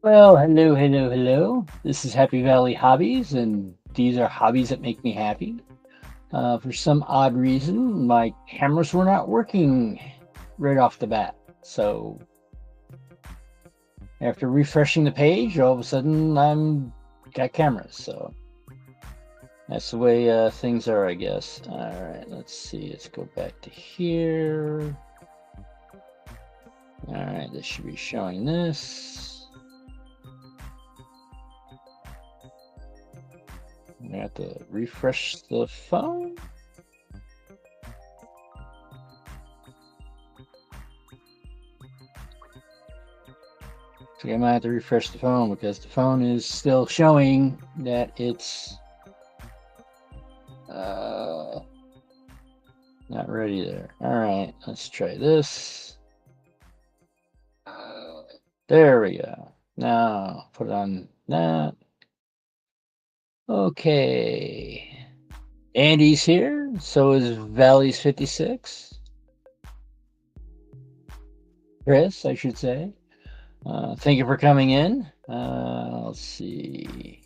Well, hello, hello, hello. This is Happy Valley Hobbies, and these are hobbies that make me happy. For some odd reason, my cameras were not working right off the bat. So after refreshing the page, all of a sudden I'm got cameras. So that's the way things are, I guess. All right, let's see. Let's go back to here. All right, this should be showing this. I have to refresh the phone. So I might have to refresh the phone because the phone is still showing that it's not ready there. All right, let's try this. There we go. Now put it on that. Okay. Andy's here. So is Valley's 56. Chris, I should say. Thank you for coming in. Let's see.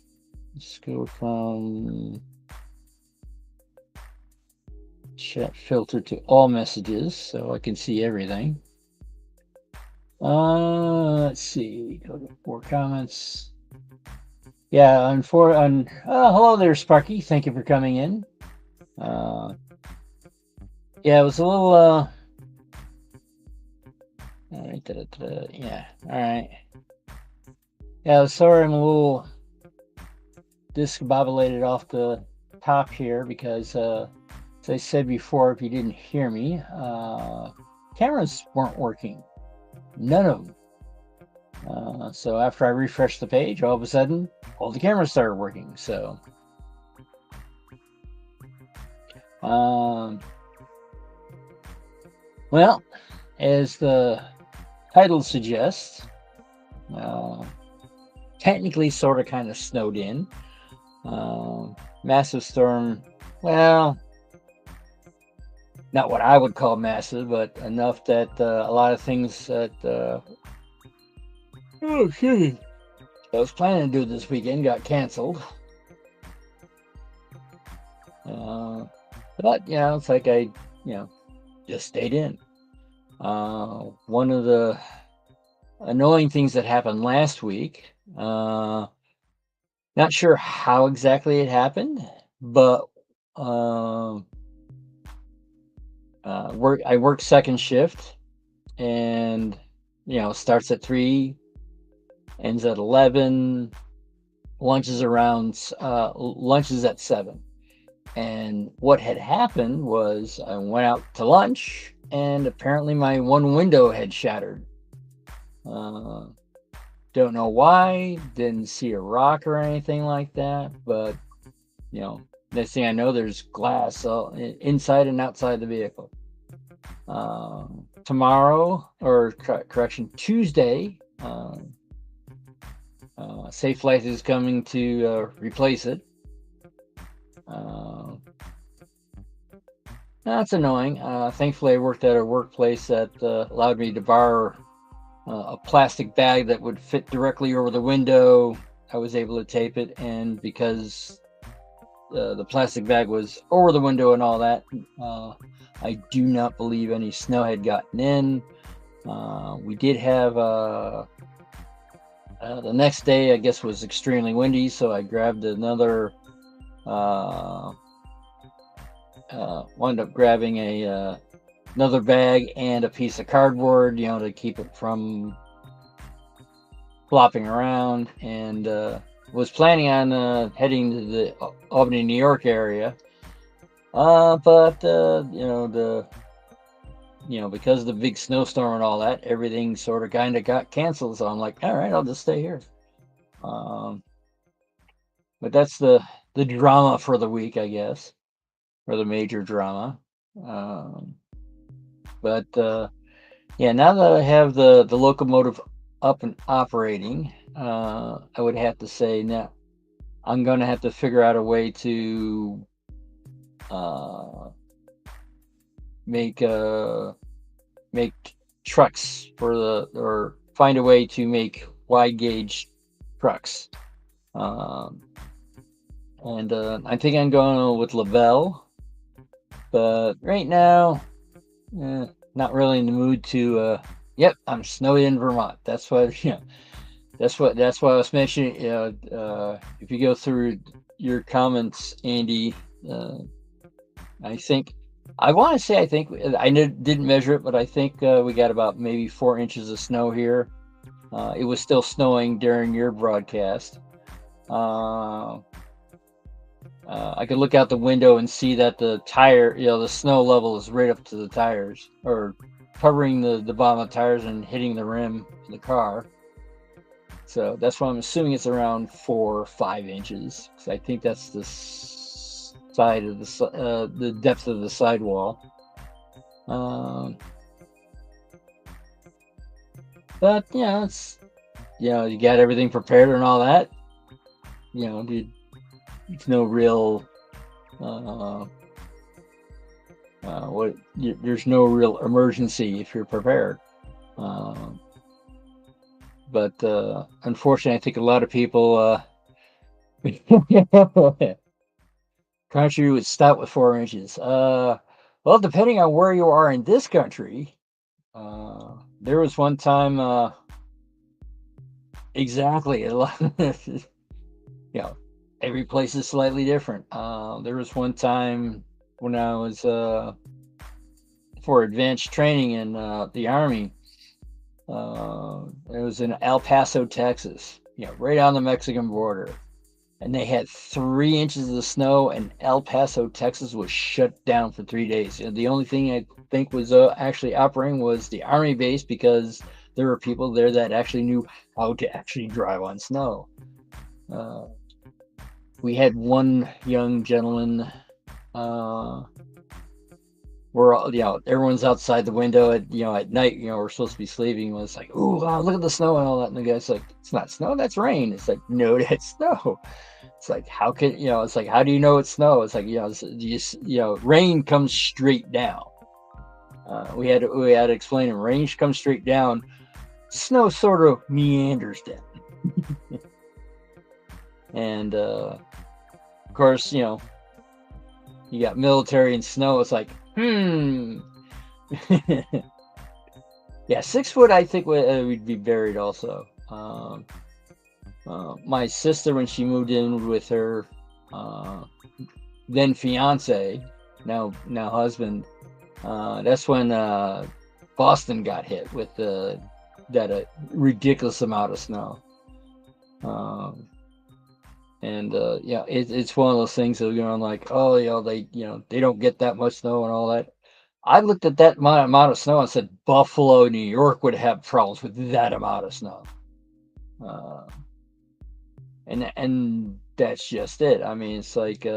Let's go from chat filter to all messages so I can see everything. Let's see. Go to 4 comments. Yeah, hello there, Sparky. Thank you for coming in. Yeah, it was a little all right, yeah, all right. Yeah, sorry I'm a little discombobulated off the top here because as I said before, if you didn't hear me, cameras weren't working. None of them. So after I refreshed the page, all of a sudden, all the cameras started working. So, well, as the title suggests, technically sort of kind of snowed in. Massive storm, well, not what I would call massive, but enough that a lot of things that I was planning to do this weekend got canceled. But it's like I just stayed in. One of the annoying things that happened last week, not sure how exactly it happened, but I worked second shift, and starts at 3, ends at 11, lunch is at 7. And what had happened was I went out to lunch, and apparently my one window had shattered. Don't know why, didn't see a rock or anything like that, but next thing I know, there's glass inside and outside the vehicle. Tomorrow, or correction, Tuesday, Safe Life is coming to replace it. That's annoying. Thankfully, I worked at a workplace that allowed me to borrow a plastic bag that would fit directly over the window. I was able to tape it, and because the plastic bag was over the window and all that, I do not believe any snow had gotten in. We did have the next day, I guess, was extremely windy, so I grabbed another. Wound up grabbing another bag and a piece of cardboard, to keep it from flopping around, and was planning on heading to the Albany, New York area. But because of the big snowstorm and all that, everything sort of kind of got canceled. So I'm like, all right, I'll just stay here. But that's the drama for the week, I guess, or the major drama. But now that I have the locomotive up and operating, I would have to say now I'm going to have to figure out a way to make trucks or find a way to make wide gauge trucks. Um, and I think I'm going with Lavelle, but right now, not really in the mood to. Yep, I'm snowed in Vermont. That's what that's why I was mentioning. If you go through your comments, Andy, uh, I think I think didn't measure it, but I think we got about maybe 4 inches of snow here. It was still snowing during your broadcast. Uh, I could look out the window and see that the snow level is right up to the tires, or covering the bottom of the tires and hitting the rim of the car. So that's why I'm assuming it's around 4 or 5 inches. So I think that's the side of the depth of the sidewall. Um, but it's you got everything prepared and all that. It's no real there's no real emergency if you're prepared. But unfortunately, I think a lot of people country would stop with 4 inches. Well, depending on where you are in this country, there was one time exactly a lot. Every place is slightly different. There was one time when I was for advanced training in the Army. It was in El Paso, Texas, right on the Mexican border. And they had 3 inches of snow, and El Paso, Texas was shut down for 3 days. The only thing I think was actually operating was the Army base, because there were people there that actually knew how to actually drive on snow. We had one young gentleman we're all, everyone's outside the window at night, we're supposed to be sleeping. It's like, ooh, wow, look at the snow and all that. And the guy's like, it's not snow, that's rain. It's like, no, that's snow. It's like, how can, it's like, how do you know it's snow? It's like, rain comes straight down. We had to explain it. Rain comes straight down. Snow sort of meanders down. And, of course, you got military and snow. It's like, yeah, 6 foot, I think would be buried also. My sister, when she moved in with her then fiance, now husband, that's when Boston got hit with that ridiculous amount of snow. And it's one of those things that like, oh, they don't get that much snow and all that. I looked at that amount of snow and said Buffalo, New York would have problems with that amount of snow. And that's just it. I mean, it's like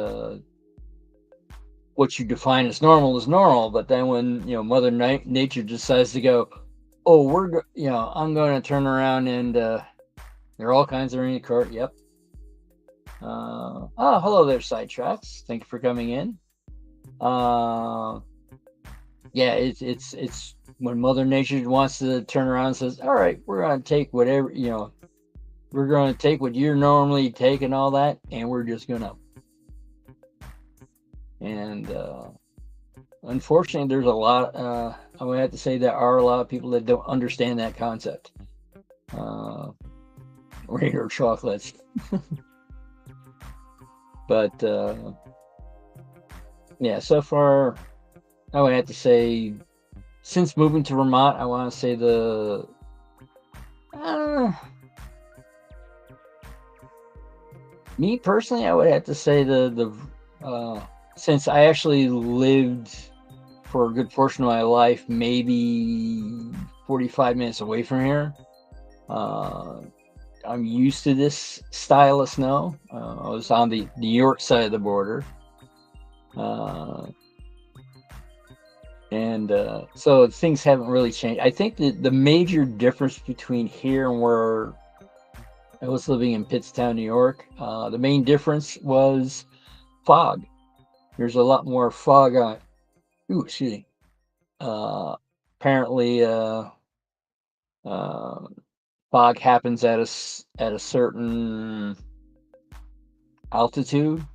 what you define as normal is normal, but then when Mother Nature decides to go, oh, I'm going to turn around and there are all kinds of rain cart. Yep. Hello there, Sidetracks. Thank you for coming in. Yeah, it's when Mother Nature wants to turn around and says, all right, we're going to take whatever, we're going to take what you're normally taking, all that, and we're just going to. And unfortunately, there's a lot, I would have to say there are a lot of people that don't understand that concept. Rain or chocolates. But yeah, so far, I would have to say, since moving to Vermont, I want to say me personally, I would have to say since I actually lived for a good portion of my life, maybe 45 minutes away from here, I'm used to this style of snow. I was on the New York side of the border. And so things haven't really changed. I think the major difference between here and where I was living in Pittstown, New York, the main difference was fog. There's a lot more fog on. Ooh, excuse me. Apparently, fog happens at a certain altitude.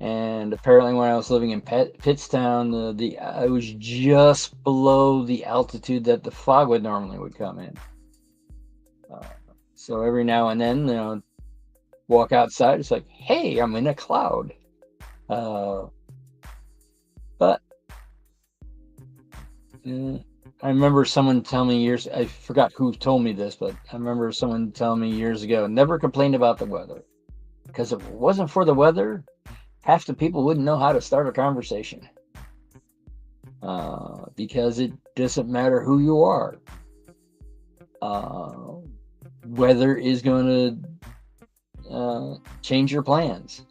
And apparently, when I was living in Pittstown, I was just below the altitude that the fog would normally come in. So every now and then, walk outside, it's like, hey, I'm in a cloud. But I remember someone telling me I forgot who told me this, but I remember someone telling me years ago, never complain about the weather. Because if it wasn't for the weather, half the people wouldn't know how to start a conversation. Because it doesn't matter who you are. Weather is going to change your plans.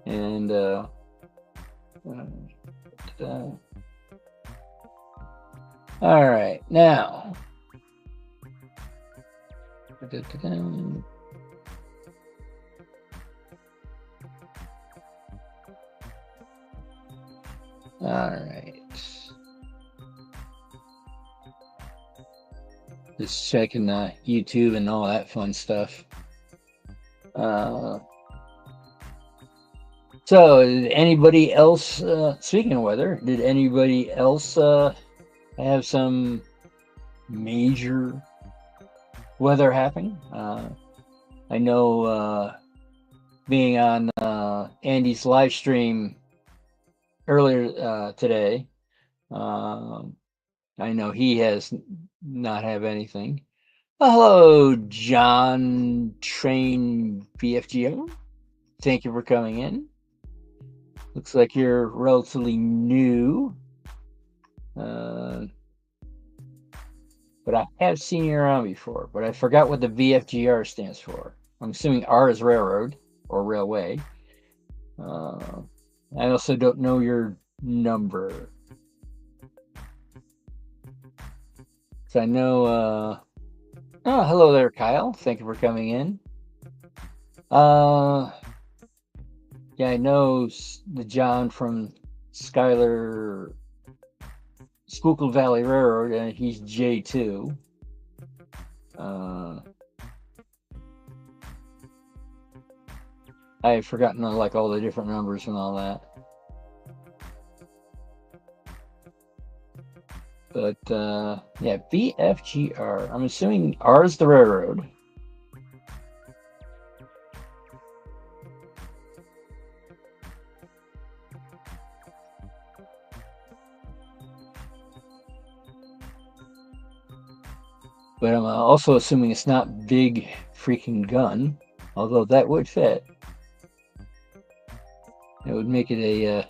And all right, now. All right. Just checking YouTube and all that fun stuff. So, did anybody else, speaking of weather, did anybody else have some major weather happening? I know being on Andy's live stream earlier today, I know he has not have anything. Hello, John Train BFGO. Thank you for coming in. Looks like you're relatively new. But I have seen you around before, but I forgot what the VFGR stands for. I'm assuming R is railroad or railway. I also don't know your number. So I know, oh, hello there, Kyle. Thank you for coming in. Yeah, I know the John from Schuylkill Valley Railroad, and he's J2. I've forgotten like all the different numbers and all that. But yeah, BFGR. I'm assuming R is the railroad. But I'm also assuming it's not big freaking gun, although that would fit. It would make it a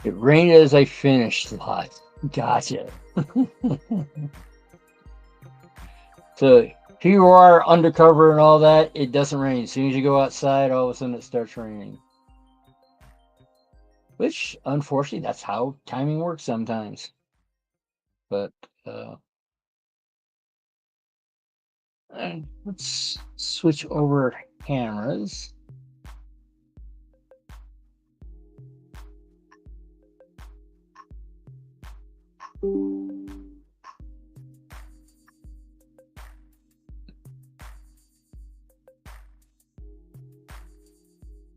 it rained as I finished lot. Gotcha. So here you are undercover and all that, it doesn't rain. As soon as you go outside, all of a sudden it starts raining. Which, unfortunately, that's how timing works sometimes. But let's switch over cameras. All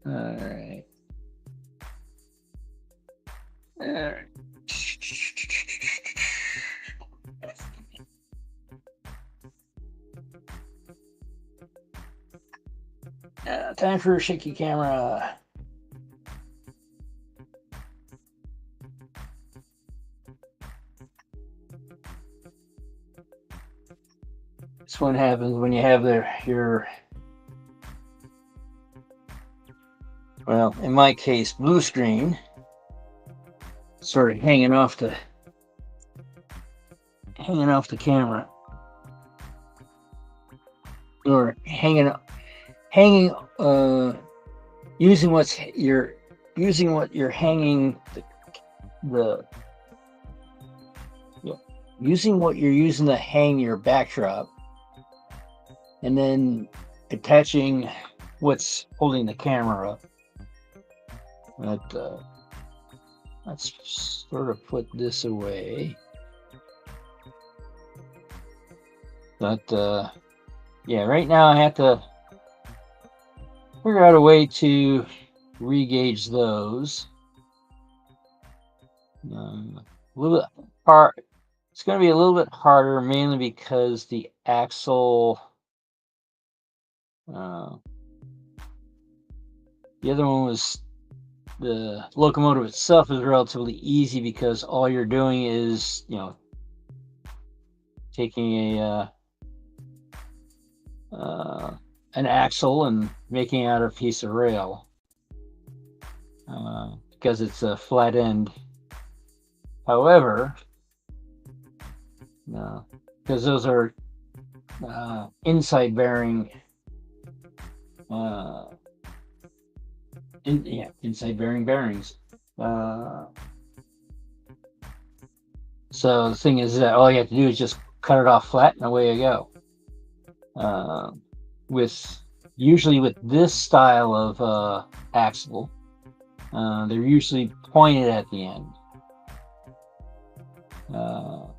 right. All right. Time for a shaky camera. This one happens when you have your, well, in my case, blue screen sort of hanging off the camera, or using what you're hanging using what you're using to hang your backdrop, and then attaching what's holding the camera up. But let's sort of put this away. But yeah, right now I have to figure out a way to re-gauge those. A little bit hard. It's going to be a little bit harder, mainly because the axle. The other one was the locomotive itself is relatively easy because all you're doing is, taking an axle and making out a piece of rail because it's a flat end. However, because those are inside bearing. Inside bearing bearings. So the thing is that all you have to do is just cut it off flat and away you go. Usually with this style of axle, they're usually pointed at the end.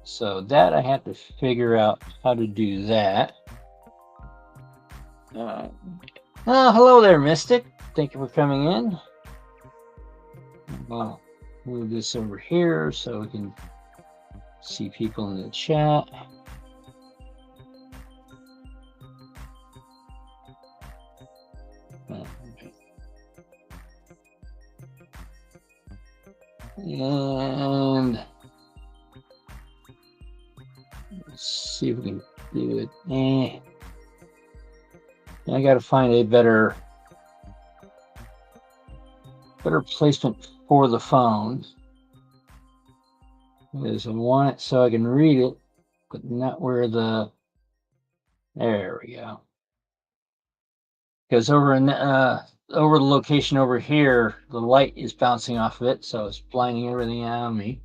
So that I have to figure out how to do that. Hello there, Mystic. Thank you for coming in. I'll move this over here so we can see people in the chat. And let's see if we can do it. I got to find a better placement for the phone, because I want it so I can read it, but not where there we go. Because over the location over here, the light is bouncing off of it, so it's blinding everything out of me.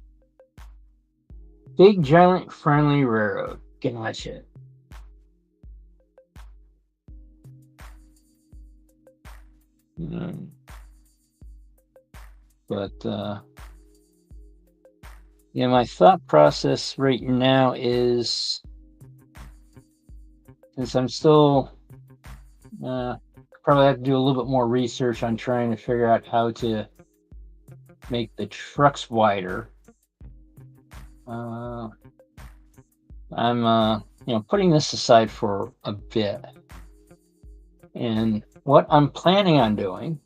Big giant friendly railroad. Gotcha. But yeah, my thought process right now is, since I'm still probably have to do a little bit more research on trying to figure out how to make the trucks wider. I'm putting this aside for a bit, and what I'm planning on doing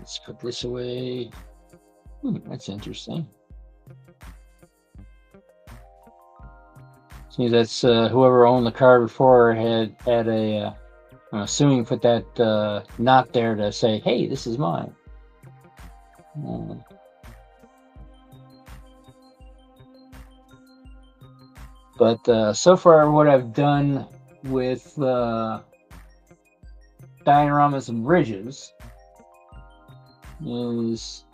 let's put this away. That's interesting. See, that's whoever owned the car before had a I'm assuming put that knot there to say, hey, this is mine. But so far what I've done with dioramas and bridges is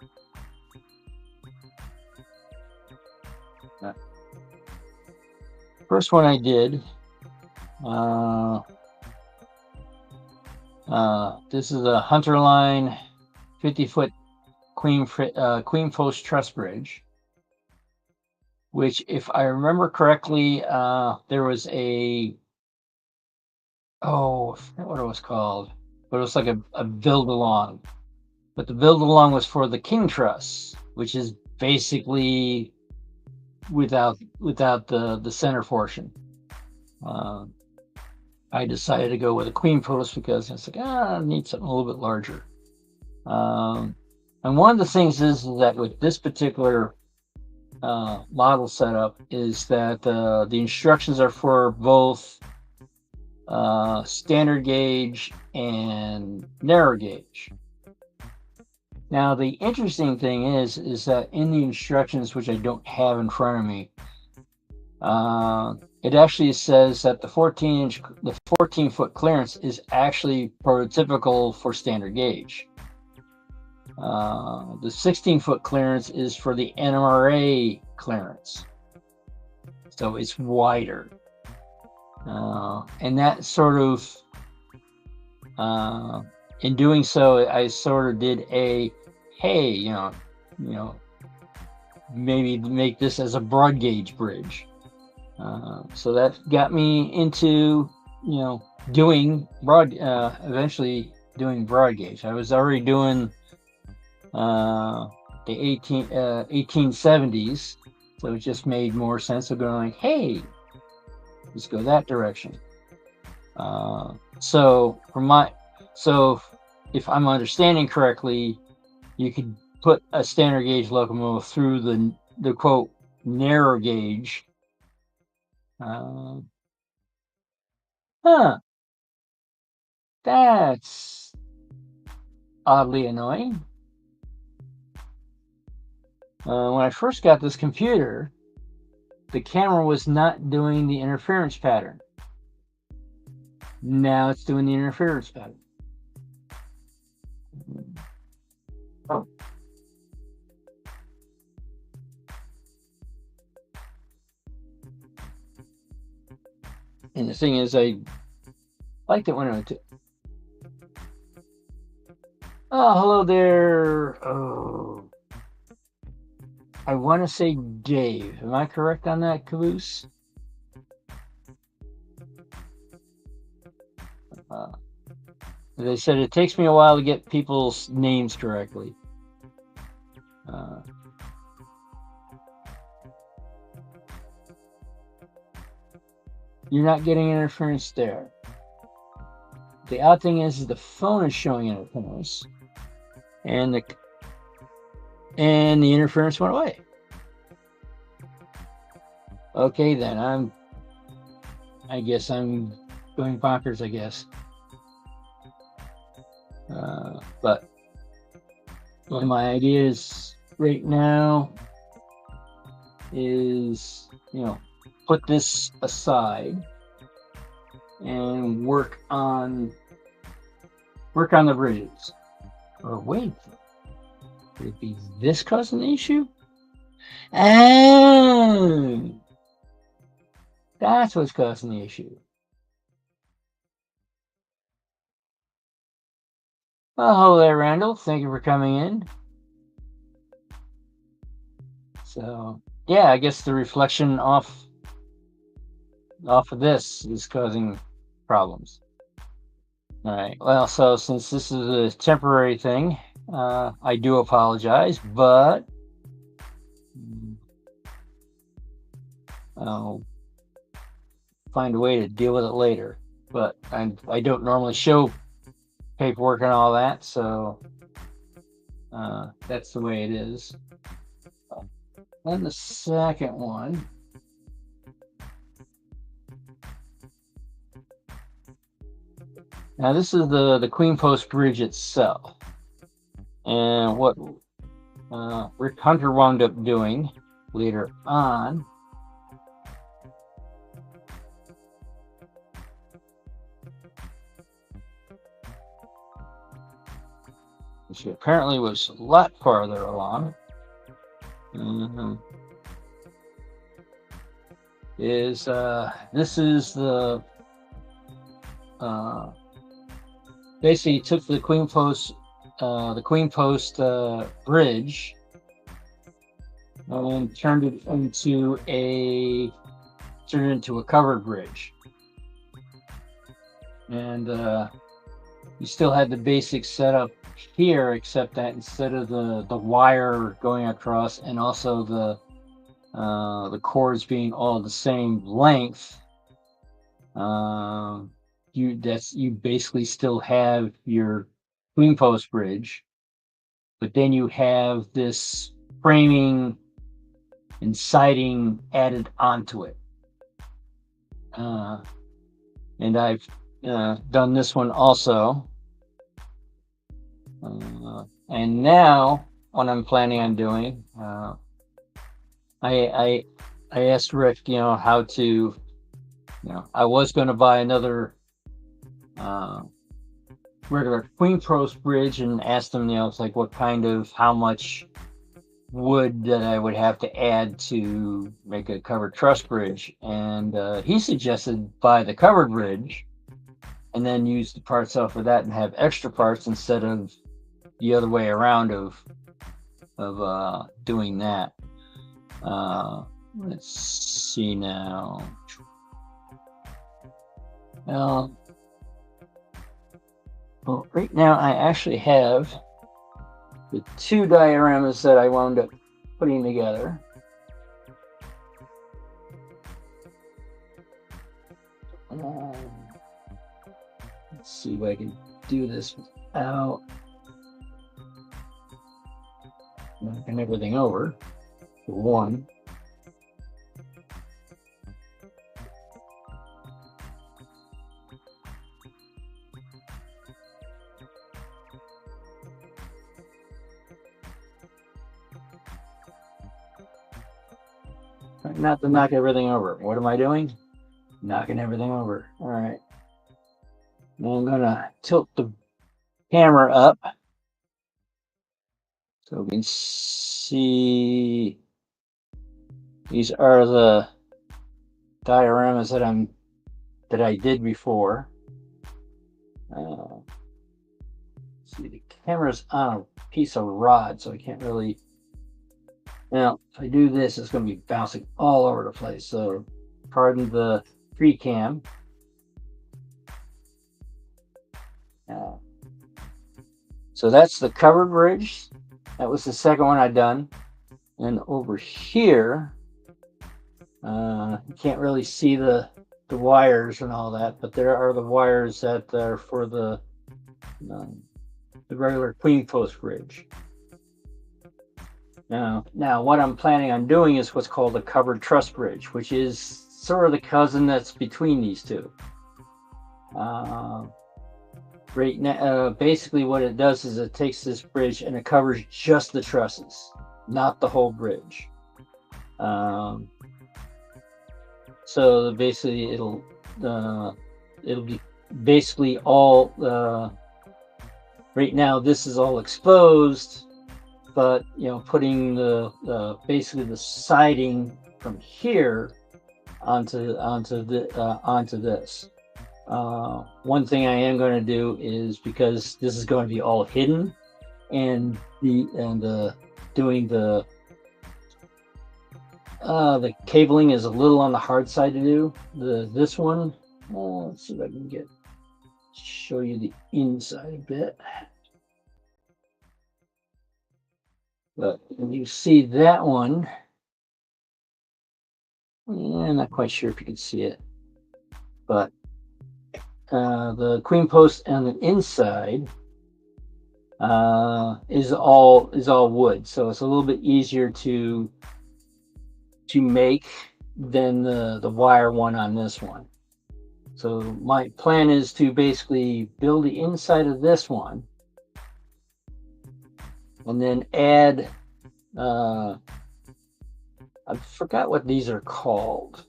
first one I did. This is a Hunterline 50-foot Queen Post truss bridge, which, if I remember correctly, there was I forget what it was called, but it was like a build along. But the build along was for the King truss, which is basically without the center portion. I decided to go with a Queen post because it's like, I need something a little bit larger. And one of the things is that with this particular model setup is that the instructions are for both standard gauge and narrow gauge. Now, the interesting thing is that in the instructions, which I don't have in front of me, it actually says that the 14-foot clearance is actually prototypical for standard gauge. The 16-foot clearance is for the NMRA clearance, so it's wider, and that sort of In doing so, I sort of did a, hey, you know, maybe make this as a broad gauge bridge. So that got me into, doing eventually doing broad gauge. I was already doing the 1870s, so it just made more sense of going, hey, let's go that direction. So if I'm understanding correctly, you could put a standard gauge locomotive through the quote narrow gauge. Huh, that's oddly annoying. When I first got this computer, the camera was not doing the interference pattern. Now it's doing the interference pattern. Oh. And the thing is, I liked it when I went to. Oh, hello there. Oh, I want to say Dave. Am I correct on that, Caboose? They said it takes me a while to get people's names correctly. You're not getting interference there. The odd thing is the phone is showing interference, and the interference went away. Okay, then I guess I'm going bonkers, I guess. But my idea is right now is, put this aside and work on the bridges. Or wait, could it be this causing the issue? And that's what's causing the issue. Well, hello there, Randall. Thank you for coming in. So, yeah, I guess the reflection off of this is causing problems. All right. Well, so since this is a temporary thing, I do apologize, but I'll find a way to deal with it later. But I don't normally show paperwork and all that, so that's the way it is. Then the second one. Now this is the Queen Post Bridge itself, and what Rick Hunter wound up doing later on which apparently was a lot farther along, is this is the basically took the Queen Post bridge and turned it into a covered bridge, and you still had the basic setup here, except that instead of the wire going across and also the cords being all the same length, you basically still have your Queen Post bridge, but then you have this framing and siding added onto it. And I've done this one also. And now what I'm planning on doing, I asked Rick, how to, I was going to buy another regular Queen Post bridge and asked him, it's like how much wood that I would have to add to make a covered truss bridge, and he suggested buy the covered bridge and then use the parts off of that and have extra parts instead of the other way around of doing that. Let's see now. Well, right now I actually have the two dioramas that I wound up putting together. Let's see if I can do this without knocking everything over. For one. Not to knock everything over. What am I doing? Knocking everything over. All right. Now I'm gonna tilt the camera up so we can see. These are the dioramas that I did before. See, the camera's on a piece of rod, so I can't really. Now, if I do this, it's going to be bouncing all over the place. So, pardon the free cam. So that's the covered bridge. That was the second one I'd done. And over here, you can't really see the wires and all that, but there are the wires that are for the regular queen post bridge. Now what I'm planning on doing is what's called a covered truss bridge, which is sort of the cousin that's between these two. Right now, basically what it does is it takes this bridge and it covers just the trusses, not the whole bridge. So basically it'll be basically all right now this is all exposed, but putting the basically the siding from here onto this. One thing I am going to do is, because this is going to be all hidden, and doing the cabling is a little on the hard side to do. This one, let's see if I can show you the inside a bit. But when you see that one, I'm not quite sure if you can see it, but the queen post on the inside is all wood, so it's a little bit easier to make than the wire one on this one. So my plan is to basically build the inside of this one and then add I forgot what these are called.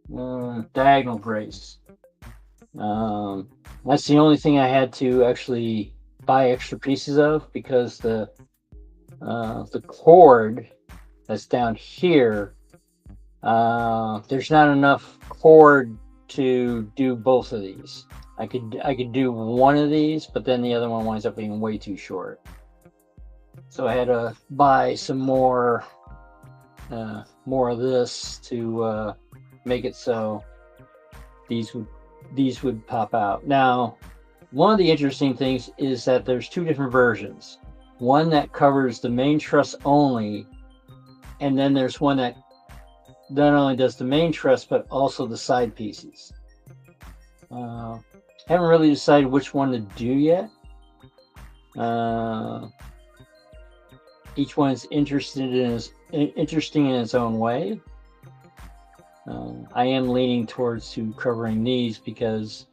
Diagonal brace. That's the only thing I had to actually buy extra pieces of, because the cord that's down here, there's not enough cord to do both of these. I could do one of these, but then the other one winds up being way too short. So I had to buy some more of this to make it so these would pop out. Now, one of the interesting things is that there's two different versions. One that covers the main truss only, and then there's one that not only does the main truss but also the side pieces. Haven't really decided which one to do yet. Each one is interesting in its own way. I am leaning towards to covering these because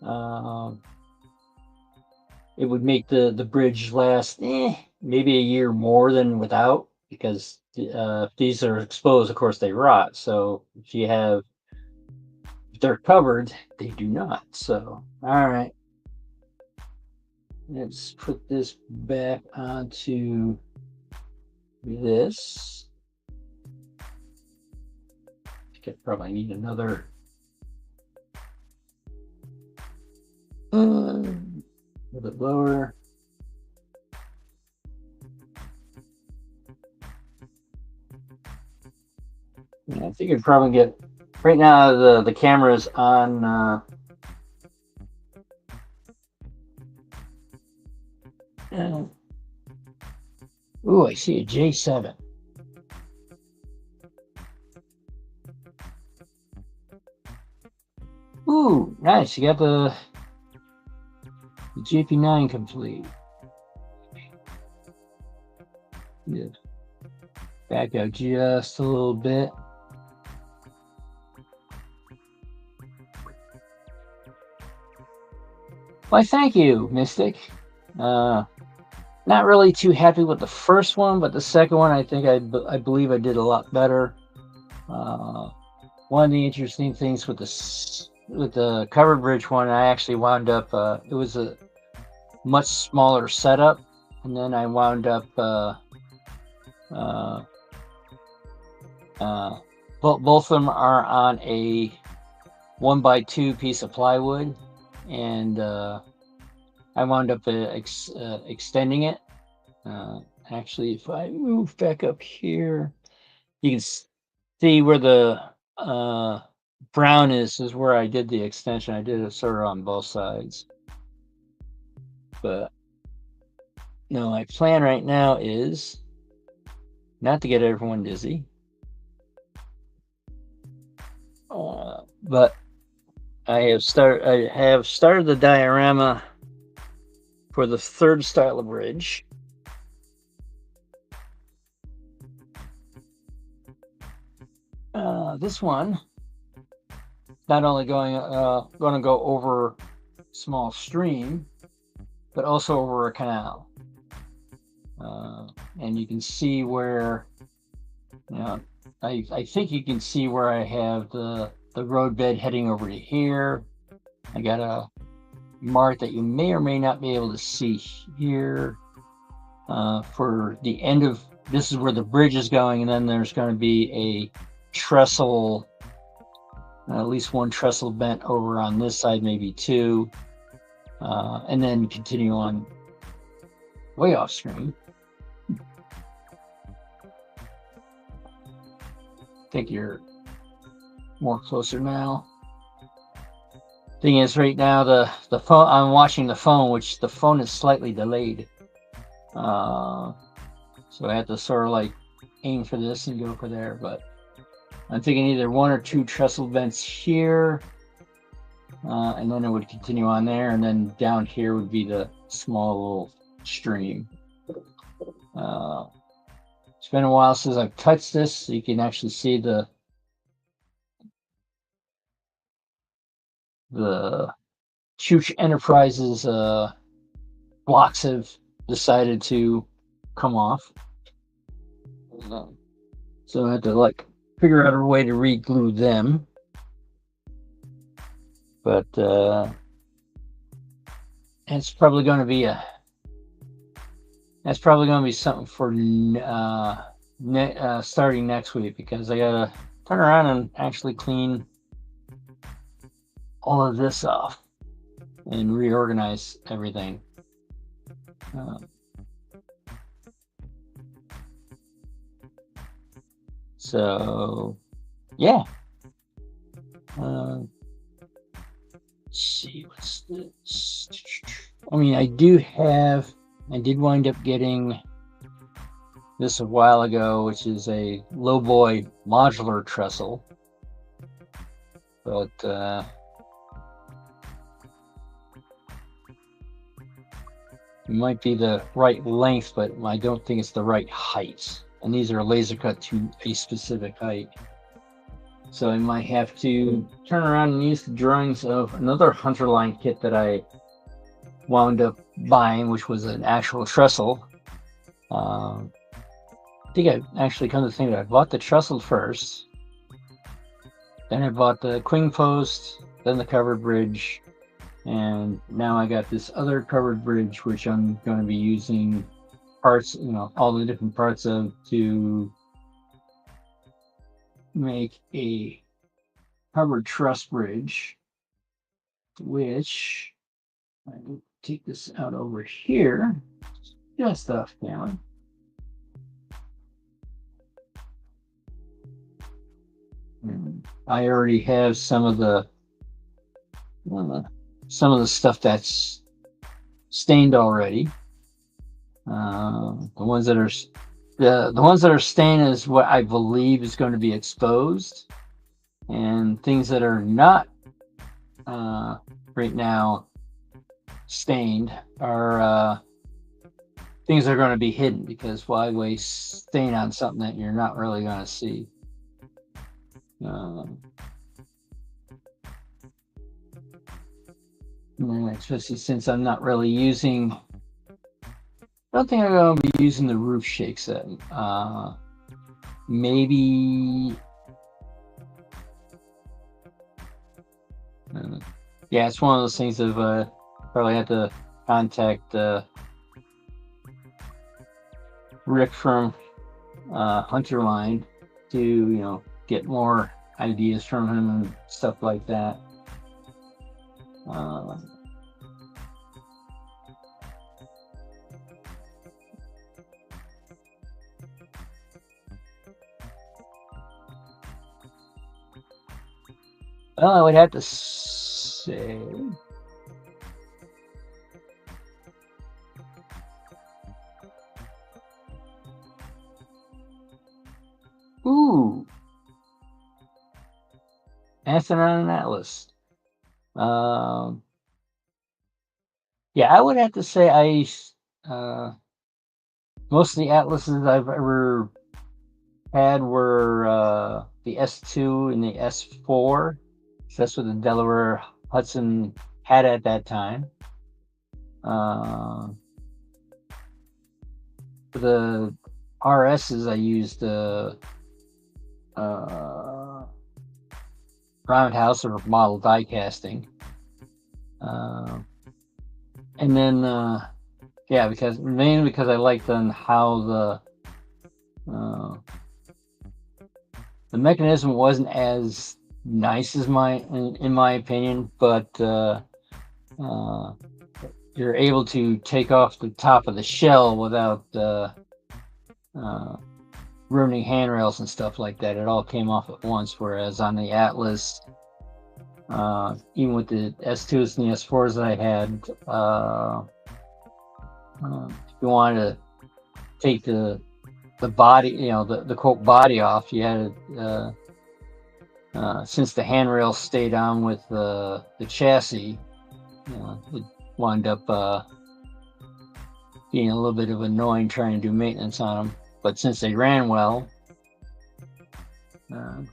it would make the bridge last maybe a year more than without, because if these are exposed, of course they rot. So if they're covered, they do not. So all right, let's put this back onto this. I think I probably need another little bit lower. Yeah, I think you'd probably get right now the camera's on uh, ooh, I see a J7. Ooh, nice. You got the GP9 complete. Yeah. Back out just a little bit. Why, thank you, Mystic. Not really too happy with the first one, but the second one, I think I believe I did a lot better. One of the interesting things with the covered bridge one, I actually wound up. It was a much smaller setup, and then I wound up. Both of them are on a 1x2 piece of plywood, and I wound up extending it. Actually, if I move back up here, you can see where the brown is where I did the extension. I did it sort of on both sides. But no, my plan right now is not to get everyone dizzy. But I have started the diorama for the third style of bridge. This one not only going to go over small stream, but also over a canal. And you can see where, I think you can see where I have the roadbed heading over to here. I got a mark that you may or may not be able to see here for the end of, this is where the bridge is going, and then there's going to be a trestle, at least one trestle bent over on this side, maybe two, and then continue on way off screen. I think you're more closer now. Thing is, right now the phone, I'm watching the phone, which the phone is slightly delayed. So I have to sort of like aim for this and go for there, but I'm thinking either one or two trestle vents here, and then it would continue on there, and then down here would be the small little stream. It's been a while since I've touched this, so you can actually see the Chooch Enterprises blocks have decided to come off. So I had to like figure out a way to re-glue them. But it's probably going to be something for starting next week, because I gotta turn around and actually clean all of this off and reorganize everything. So yeah. Let's see, what's this? I mean, I did wind up getting this a while ago, which is a lowboy modular trestle, but it might be the right length, but I don't think it's the right height. And these are laser cut to a specific height. So I might have to turn around and use the drawings of another Hunterline kit that I wound up buying, which was an actual trestle. I think I actually come to think of it, I bought the trestle first, then I bought the queen post, then the covered bridge, and now I got this other covered bridge, which I'm going to be using parts, all the different parts of to make a covered truss bridge, which I will take this out over here, just off camera. I already have some of the stuff that's stained already. The ones that are stained is what I believe is going to be exposed, and things that are not right now stained are things that are going to be hidden, because why waste stain on something that you're not really going to see? Especially since I'm not really using. I don't think I'm going to be using the roof shake set. Maybe. Yeah, it's one of those things of probably have to contact Rick from Hunterline to get more ideas from him and stuff like that. Well, I would have to say. Ooh. Astronaut and Atlas. Yeah, I would have to say most of the Atlases I've ever had were the S2 and the S4. So that's what the Delaware Hudson had at that time. For the RSs, I used roundhouse or model die casting. And then, mainly because I liked on how the mechanism wasn't as nice as in my opinion, but you're able to take off the top of the shell without ruining handrails and stuff like that. It all came off at once, whereas on the Atlas, even with the S2s and the S4s that I had, if you wanted to take the body, the quote body off, you had to, since the handrail stayed on with the chassis, it wound up being a little bit of annoying trying to do maintenance on them. But since they ran well, I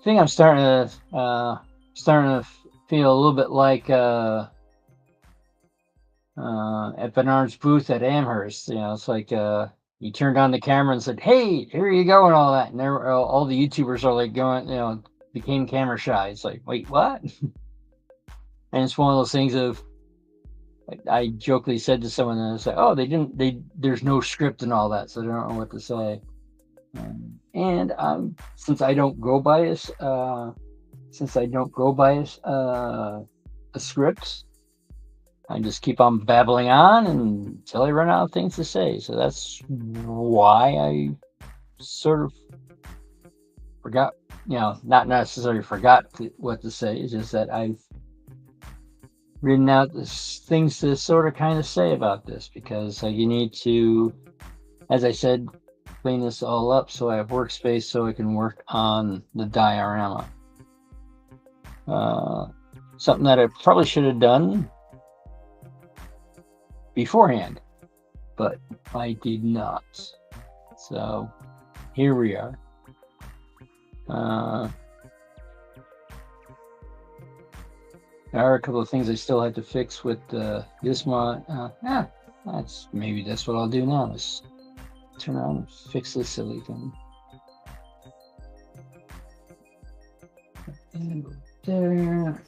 think I'm starting to feel a little bit like at Bernard's booth at Amherst. It's like he turned on the camera and said, "Hey, here you go," and all that, and all the YouTubers are like going, became camera shy. It's like, wait, what? And it's one of those things of, I jokingly said to someone, and I was like, "Oh, there's no script and all that, so they don't know what to say." And since I don't go by a script, I just keep on babbling on until I run out of things to say. So that's why I sort of forgot, not necessarily forgot what to say. It's just that I've written out things to sort of kind of say about this, because you need to, as I said, clean this all up so I have workspace so I can work on the diorama. Something that I probably should have done beforehand, but I did not. So here we are. There are a couple of things I still had to fix with this mod. That's what I'll do now, is turn around and fix this silly thing. And go there.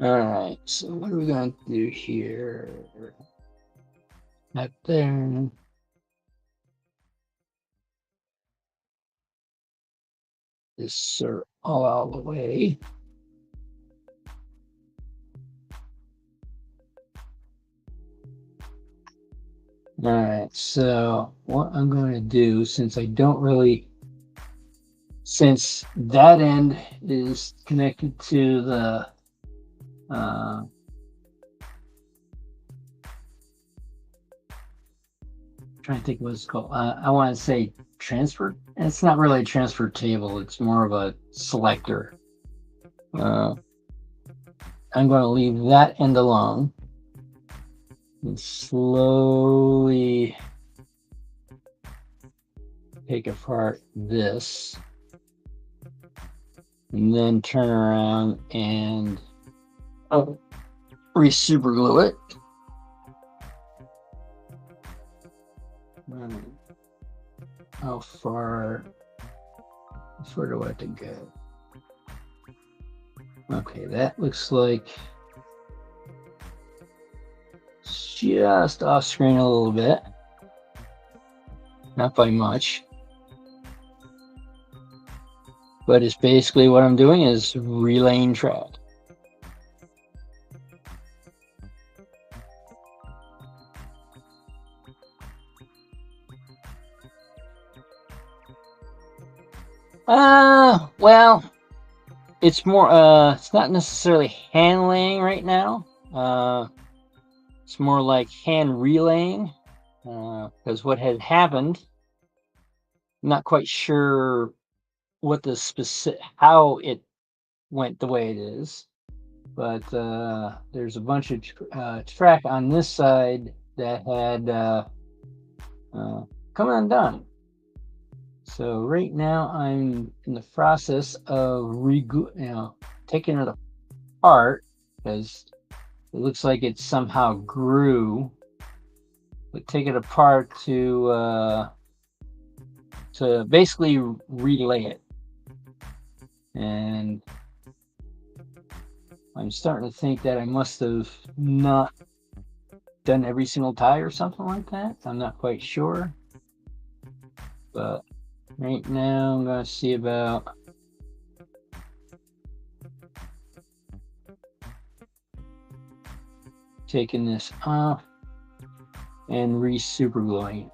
All right, so what are we going to do here? Up there. This are all out of the way. All right, so what I'm going to do, since I don't really, since that end is connected to the, trying to think what it's called. I want to say transfer. It's not really a transfer table. It's more of a selector. I'm going to leave that end alone and slowly take apart this, and then turn around and re-super glue it. How far do I have to go? Okay, that looks like just off screen a little bit. Not by much. But it's basically what I'm doing is relaying track. Well, it's more, it's not necessarily hand laying right now. It's more like hand relaying, because what had happened, I'm not quite sure what the specific, how it went the way it is, but there's a bunch of track on this side that had come undone. So right now I'm in the process of taking it apart, because it looks like it somehow grew. But take it apart to basically relay it. And I'm starting to think that I must have not done every single tie or something like that. I'm not quite sure. But right now I'm going to see about taking this off and re-super gluing.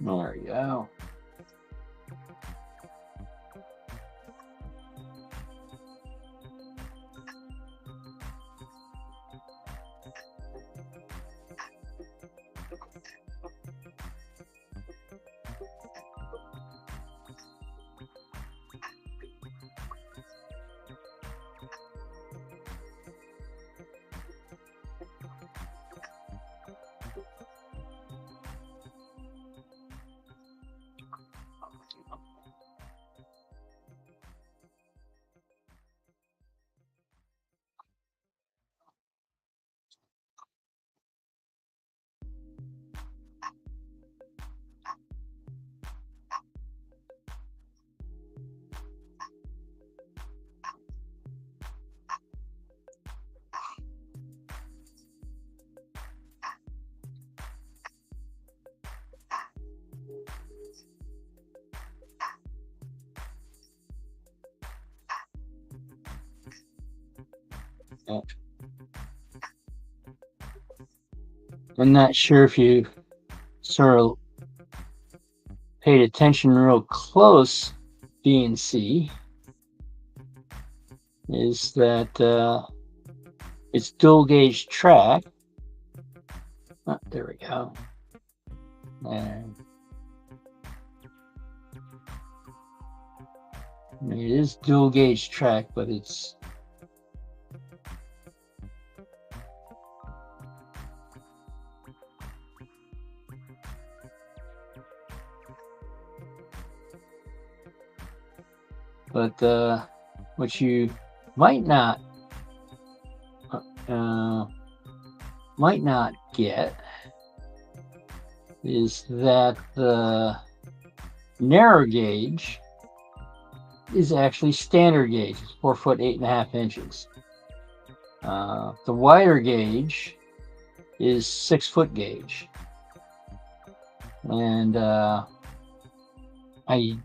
There we go. I'm not sure if you sort of paid attention real close, B and C, is that it's dual gauge track. Oh, there we go. And it is dual gauge track, but it's what you might not might not get is that the narrow gauge is actually standard gauge. It's 4 foot 8.5 inches. The wider gauge is 6 foot gauge. And I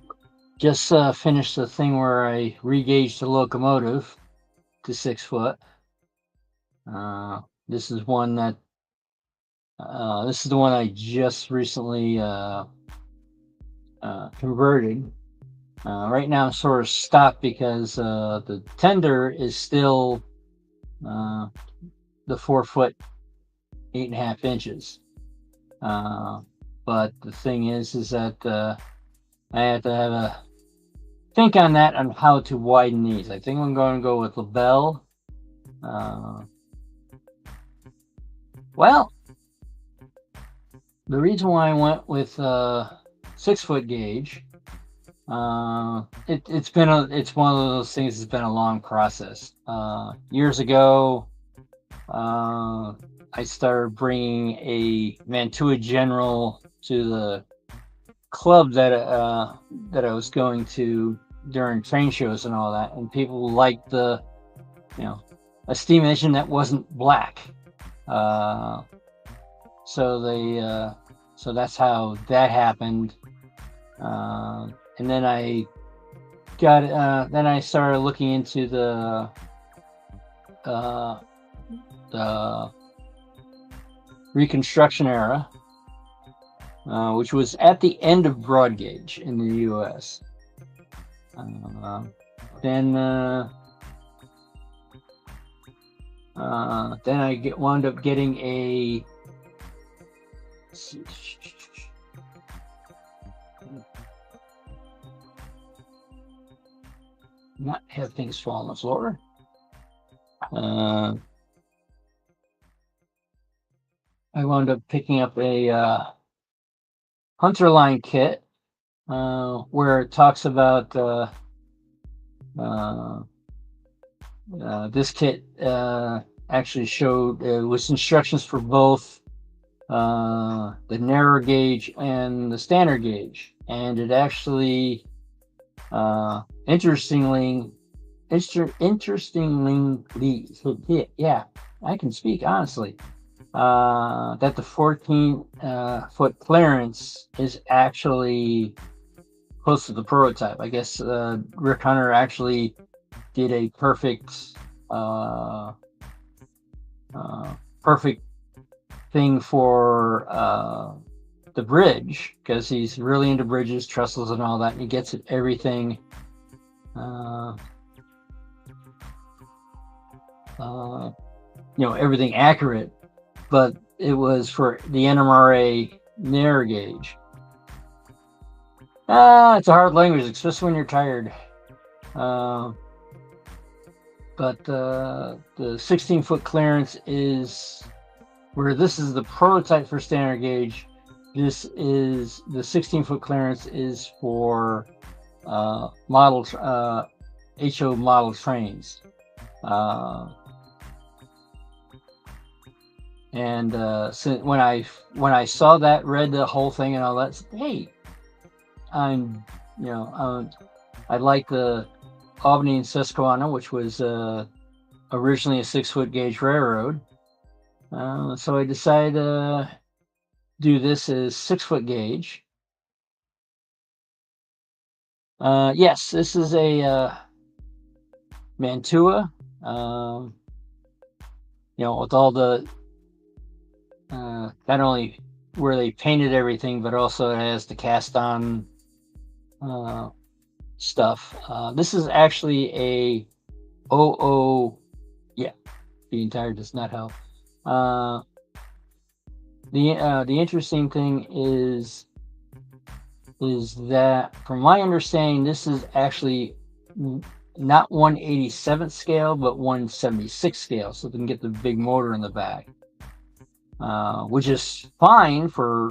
just finished the thing where I re-gauged the locomotive to 6 foot. This is one that this is the one I just recently converted. Right now I'm sort of stopped because the tender is still the 4 foot 8.5 inches. But the thing is that I have to have a think on that on how to widen these. I think I'm going to go with labelle. Well, the reason why I went with 6 foot gauge, it's one of those things that's been a long process. Years ago, I started bringing a Mantua General to the club that I was going to during train shows and all that, and people liked a steam engine that wasn't black. So that's how that happened. And then I started looking into the Reconstruction era, which was at the end of broad gauge in the U.S. Then I wound up getting a not have things fall on the floor. I wound up picking up a Hunter line kit where it talks about this kit actually showed with instructions for both the narrow gauge and the standard gauge, and it actually interestingly, yeah, I can speak honestly, that the 14 foot clearance is actually close to the prototype. I guess Rick Hunter actually did a perfect thing for the bridge, because he's really into bridges, trestles, and all that, and he gets everything everything accurate. But it was for the NMRA narrow gauge. It's a hard language, especially when you're tired. But the 16 foot clearance is where this is the prototype for standard gauge. This is the 16 foot clearance is for HO model trains. So when I saw that, read the whole thing and all that, said, hey, I like the Albany and Susquehanna, which was originally a 6 foot gauge railroad. So I decided to do this as 6 foot gauge. Yes, this is a Mantua, with all the not only where they painted everything, but also it has the cast on stuff. This is actually a being tired does not help. The interesting thing is that, from my understanding, this is actually not 1/87th scale, but 1/76 scale, so they can get the big motor in the back, which is fine for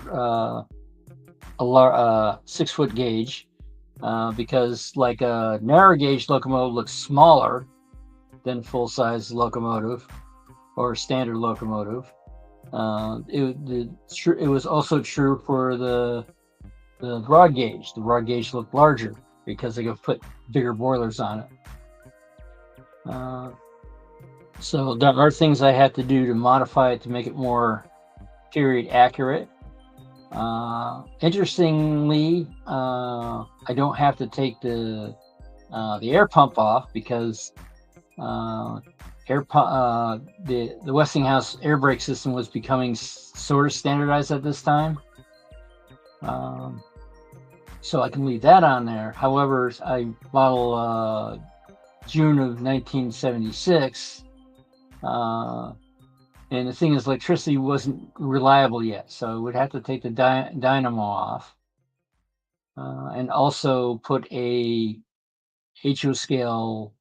a 6 foot gauge, because like a narrow gauge locomotive looks smaller than full size locomotive or standard locomotive. It was also true for the broad gauge. The broad gauge looked larger because they could put bigger boilers on it. So there are things I have to do to modify it to make it more period accurate. Interestingly, I don't have to take the air pump off because the Westinghouse air brake system was becoming sort of standardized at this time. So I can leave that on there. However, I model June of 1976, and the thing is, electricity wasn't reliable yet, so I would have to take the dynamo off, and also put a HO scale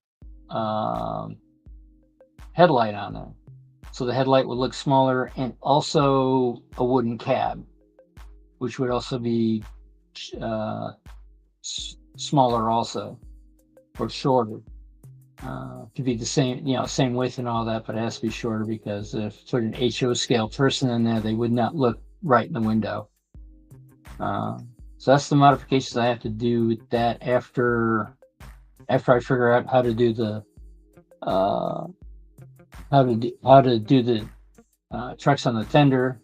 headlight on there. So the headlight would look smaller, and also a wooden cab, which would also be smaller also, or shorter. To be the same, same width and all that, but it has to be shorter because if put an HO scale person in there, they would not look right in the window. So that's the modifications I have to do with that after I figure out how to do the trucks on the tender.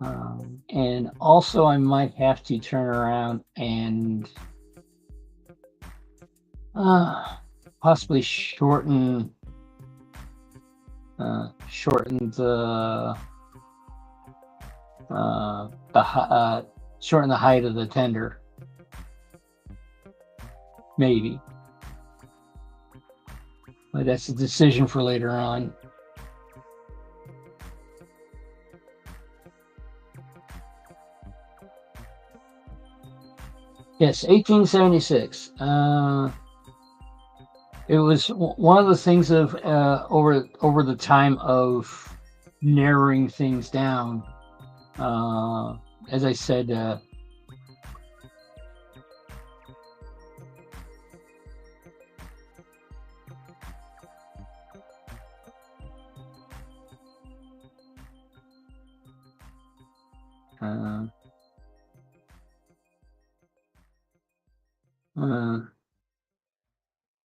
And also I might have to turn around and possibly shorten the height of the tender, maybe, but that's a decision for later on. Yes, 1876. It was one of the things of over the time of narrowing things down. As I said,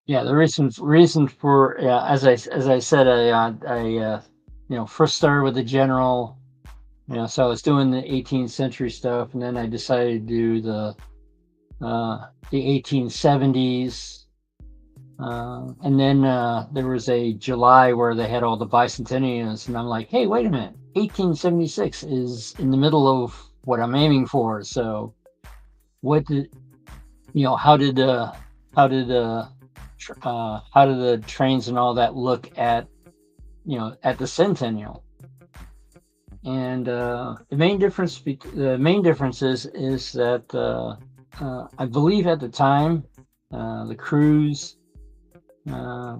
yeah, the reason for as I said, I first started with the general, so I was doing the 18th century stuff, and then I decided to do the 1870s, and then there was a July where they had all the bicentennials, and I'm like, hey, wait a minute, 1876 is in the middle of what I'm aiming for. So what did how did the trains and all that look at at the centennial? And the main difference is that I believe at the time the crews I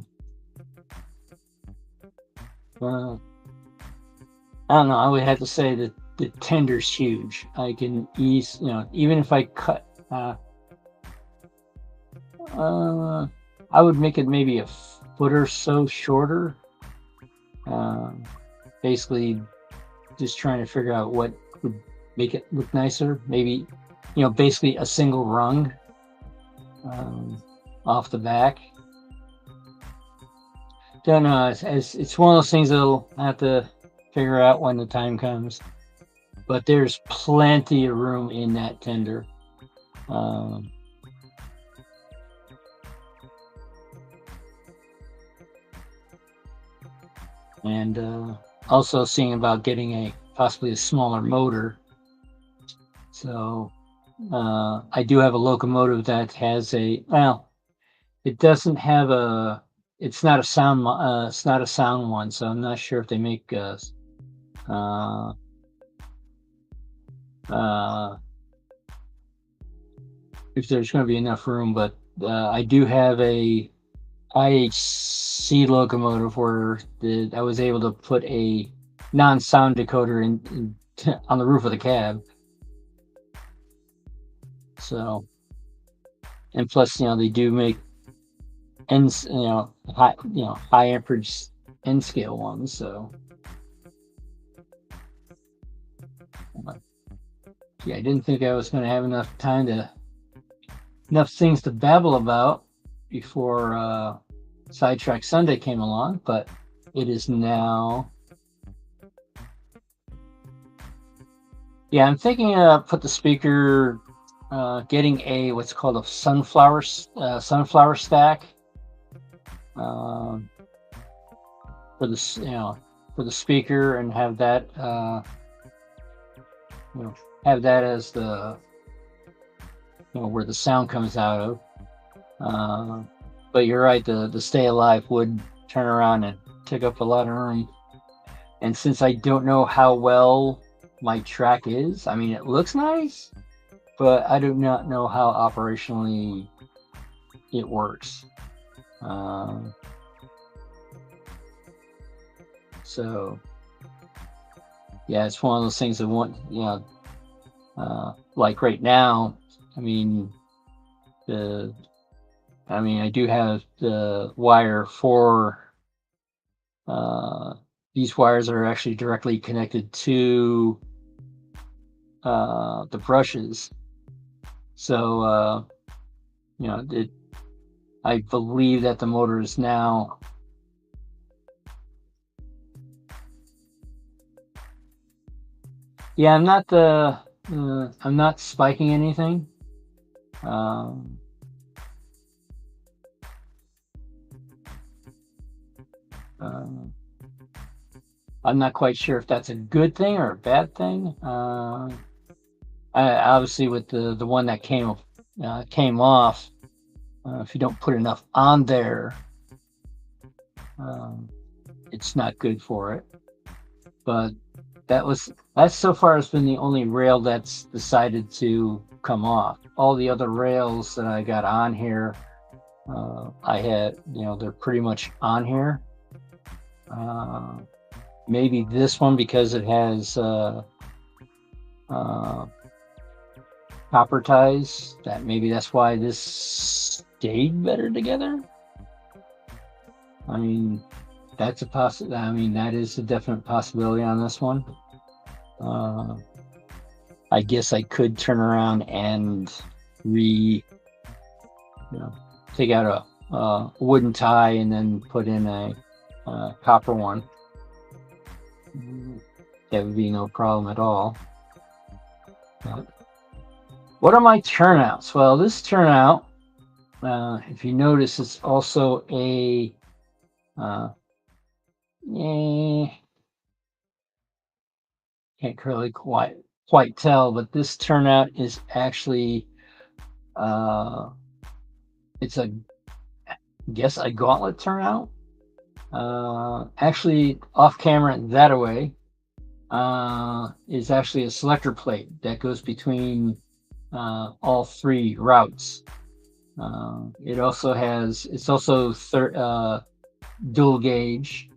don't know, I would have to say that the tender's huge. I can even if I cut I would make it maybe a foot or so shorter. Basically, just trying to figure out what would make it look nicer. Maybe, basically a single rung off the back. Don't know. It's one of those things that'll have to figure out when the time comes. But there's plenty of room in that tender. And also seeing about getting possibly a smaller motor. So I do have a locomotive that has it doesn't have it's not a sound one, so I'm not sure if they make if there's going to be enough room, but I do have a IHC locomotive where I was able to put a non-sound decoder in on the roof of the cab. So, and plus, they do make high amperage N scale ones. So, Yeah, I didn't think I was going to have enough things to babble about before Sidetrack Sunday came along, but it is now. Yeah, I'm thinking put the speaker, getting a what's called a sunflower stack, um, for the for the speaker, and have that have that as the where the sound comes out of. But you're right, the Stay Alive would turn around and take up a lot of room. And since I don't know how well my track is, I mean, it looks nice, but I do not know how operationally it works. So yeah, it's one of those things that like right now, I mean, I do have the wire for, these wires are actually directly connected to the brushes. So, I believe that the motor is now. Yeah, I'm not spiking anything. Um, I'm not quite sure if that's a good thing or a bad thing. Obviously, with the one that came off, if you don't put enough on there, it's not good for it. But that so far has been the only rail that's decided to come off. All the other rails that I got on here, I had, they're pretty much on here. Maybe this one, because it has copper ties, that's why this stayed better together. I mean, that is a definite possibility on this one. I guess I could turn around and take out a wooden tie and then put in a copper one. That would be no problem at all. What are my turnouts? Well, this turnout, if you notice, it's also a can't really quite tell, but this turnout is actually it's a gauntlet turnout. Actually, off camera that away is actually a selector plate that goes between all three routes. It's also dual gauge.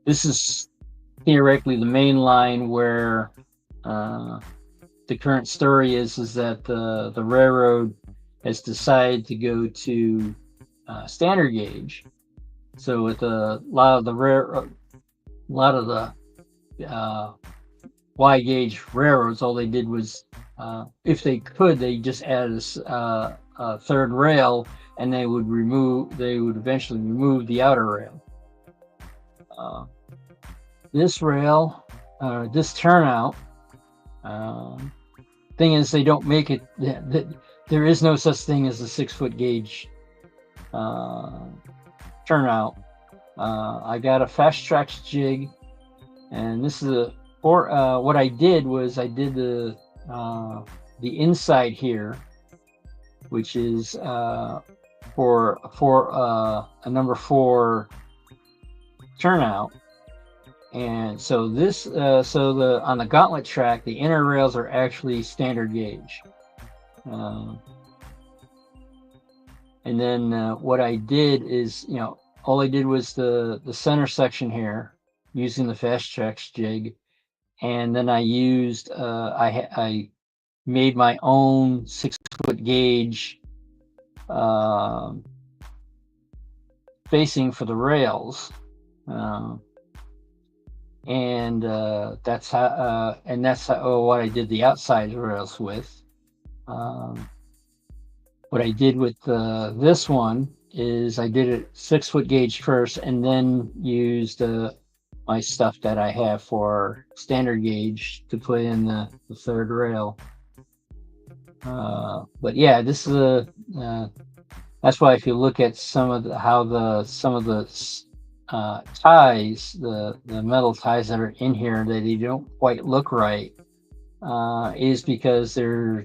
This is theoretically the main line where the current story is that the railroad has decided to go to standard gauge. So with a lot of the wide gauge railroads, all they did was, if they could, they just added a third rail, and they would eventually remove the outer rail. This turnout, thing is, they don't make it. There is no such thing as a 6-foot gauge turnout. I got a Fast Tracks jig, and this is what I did was I did the inside here, which is for a number 4 turnout. And so this on the gauntlet track, the inner rails are actually standard gauge. And then what I did is, all I did was the center section here using the Fast Tracks jig, and then I used I made my own 6-foot gauge spacing for the rails. and that's what I did the outside rails with. Um, what I did with this one is I did it 6 foot gauge first, and then used my stuff that I have for standard gauge to put in the third rail. But yeah, this is a that's why if you look at some of the ties, the metal ties that are in here that they don't quite look right, is because they're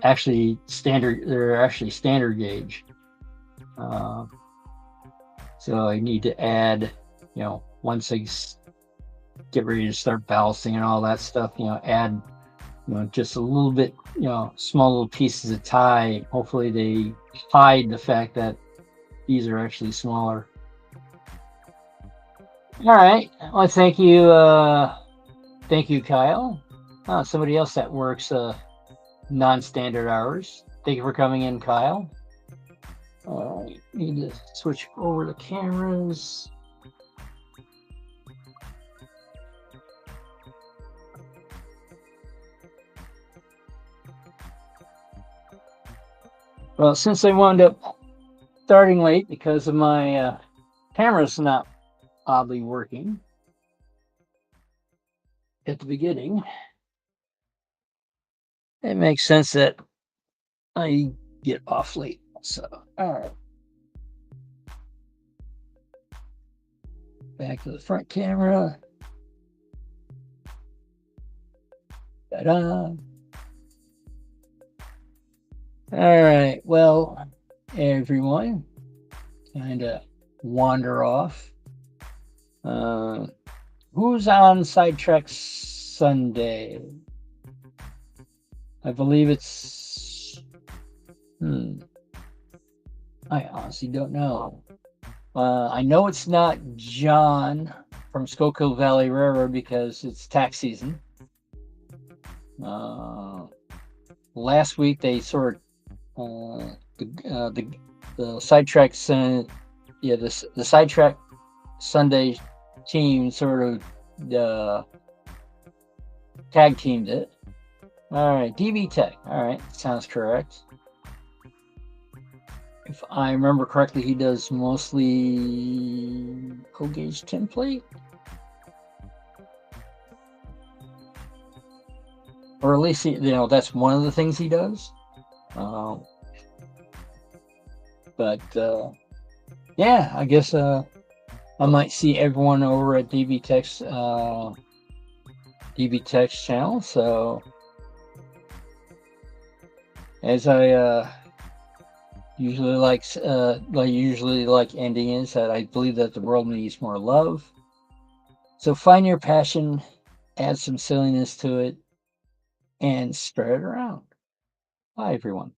actually standard. They're actually standard gauge. Uh, so I need to add, once I get ready to start balancing and all that stuff, add, just a little bit, small little pieces of tie. Hopefully they hide the fact that these are actually smaller. All right. Well, thank you, Kyle. Somebody else that works non-standard hours. Thank you for coming in, Kyle. Need to switch over the cameras. Well, since I wound up starting late because of my camera's not oddly working at the beginning, it makes sense that I get off late. So, all right. Back to the front camera. Ta-da. All right. Well, everyone, kind of wander off. Who's on Sidetrack Sunday? I believe it's. I honestly don't know. I know it's not John from Schuylkill Valley Railroad because it's tax season. Last week they sort of the Sidetrack the Sidetrack Sunday team sort of tag teamed it. All right, DB Tech. All right, sounds correct. If I remember correctly, he does mostly co-gauge template, or at least that's one of the things he does. But yeah, I guess I might see everyone over at DB Tech's channel. So as I usually like ending is that I believe that the world needs more love. So find your passion, add some silliness to it, and spread it around. Bye, everyone.